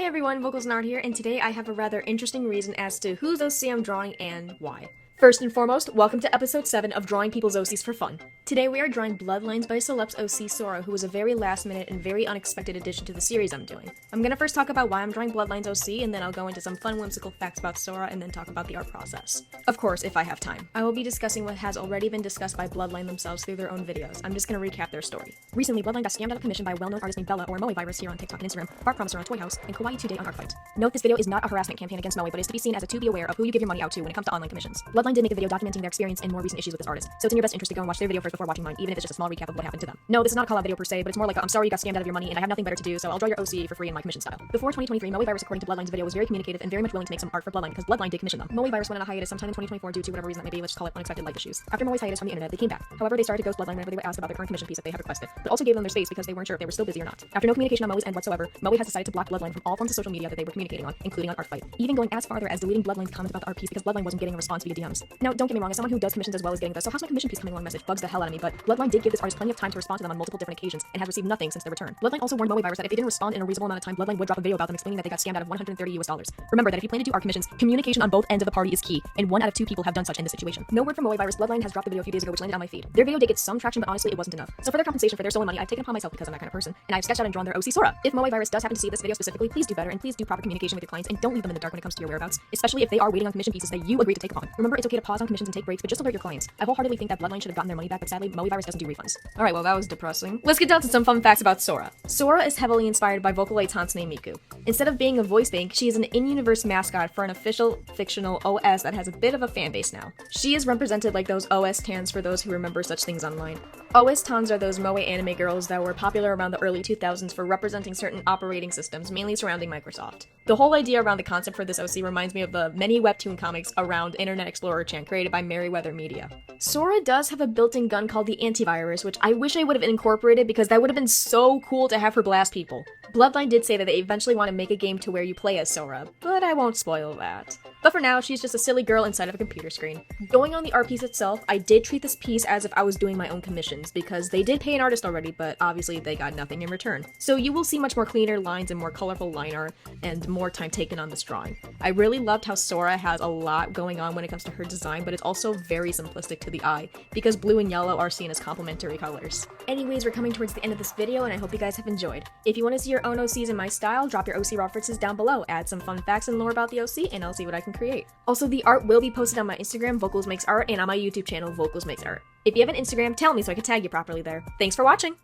Hey everyone, Vocalsnard here, and today I have a rather interesting reason as to whose OC I'm drawing and why. First and foremost, welcome to episode 7 of Drawing People's OCs for Fun. Today we are drawing Bloodlinebyselep's OC Sora, who was a very last minute and very unexpected addition to the series I'm doing. I'm gonna first talk about why I'm drawing Bloodline's OC, and then I'll go into some fun whimsical facts about Sora, and then talk about the art process. Of course, if I have time. I will be discussing what has already been discussed by Bloodline themselves through their own videos. I'm just gonna recap their story. Recently, Bloodline got scammed out of commission by a well-known artist named Bella, or Moevirus here on TikTok and Instagram, Bart Promiser on Toy House, and Kawaii Today on Artfight. Note this video is not a harassment campaign against Moe, but is to be seen as a to be aware of who you give your money out to when it comes to online commissions. Bloodline did make a video documenting their experience and more recent issues with this artist, so it's in your best interest to go and watch their video first before watching mine, even if it's just a small recap of what happened to them. No, this is not a call-out video per se, but it's more like I'm sorry you got scammed out of your money and I have nothing better to do, so I'll draw your OC for free in my commission style. Before 2023, Moevirus, according to Bloodline's video, was very communicative and very much willing to make some art for Bloodline because Bloodline did commission them. Moevirus went on a hiatus sometime in 2024 due to whatever reason that may be, let's just call it unexpected life issues. After Moe's hiatus from the internet, they came back. However, they started to ghost Bloodline whenever they were asked about their current commission piece that they had requested, but also gave them their space because they weren't sure if they were still busy or not. After no communication on Moe's end whatsoever, Moe has decided to block Bloodline from all forms of social media that they were communicating on, including on Artfight, even going as farther as deleting Bloodline's comments about the art piece because Bloodline wasn't getting a response via DMs. Now, don't get me wrong, as someone who does commissions as well as getting the "so how's my commission piece coming along" message bugs the hell out of me, but Bloodline did give this artist plenty of time to respond to them on multiple different occasions and has received nothing since their return. Bloodline also warned Moevirus that if they didn't respond in a reasonable amount of time, Bloodline would drop a video about them explaining that they got scammed out of $130 US. Remember that if you plan to do art commissions, communication on both ends of the party is key, and 1 out of 2 people have done such in this situation. No word from Moevirus. Bloodline has dropped the video a few days ago, which landed on my feed. Their video did get some traction, but honestly it wasn't enough. So for their compensation for their stolen money, I've taken upon myself, because I'm that kind of person, and I've sketched out and drawn their OC Sora. If Moevirus does happen to see this video specifically, please do better, and please do proper communication with your clients, and don't leave them in the dark when it comes to your whereabouts, especially if they are waiting on commission pieces that you agreed to take upon. Remember, it's okay to pause on commissions and take breaks, but just alert your clients. I wholeheartedly think that Bloodline should have gotten their money back, but sadly, Moevirus doesn't do refunds. Alright, well that was depressing. Let's get down to some fun facts about Sora. Sora is heavily inspired by Vocaloid's Hatsune Miku. Instead of being a voice bank, she is an in-universe mascot for an official fictional OS that has a bit of a fan base now. She is represented like those OS tans for those who remember such things online. OS tans are those moe anime girls that were popular around the early 2000s for representing certain operating systems, mainly surrounding Microsoft. The whole idea around the concept for this OC reminds me of the many webtoon comics around Internet Explorer Chan created by Merryweather Media. Sora does have a built-in gun called the Antivirus, which I wish I would have incorporated because that would have been so cool to have her blast people. Bloodline did say that they eventually want to make a game to where you play as Sora, but I won't spoil that. But for now, she's just a silly girl inside of a computer screen. Going on the art piece itself, I did treat this piece as if I was doing my own commissions, because they did pay an artist already, but obviously they got nothing in return. So you will see much more cleaner lines and more colorful line art, and more time taken on this drawing. I really loved how Sora has a lot going on when it comes to her design, but it's also very simplistic to the eye, because blue and yellow are seen as complementary colors. Anyways, we're coming towards the end of this video, and I hope you guys have enjoyed. If you want to see your own OCs in my style, drop your OC references down below, add some fun facts and lore about the OC, and I'll see what I can create. Also, the art will be posted on my Instagram, Vocals Makes Art, and on my YouTube channel, Vocals Makes Art. If you have an Instagram, tell me so I can tag you properly there. Thanks for watching!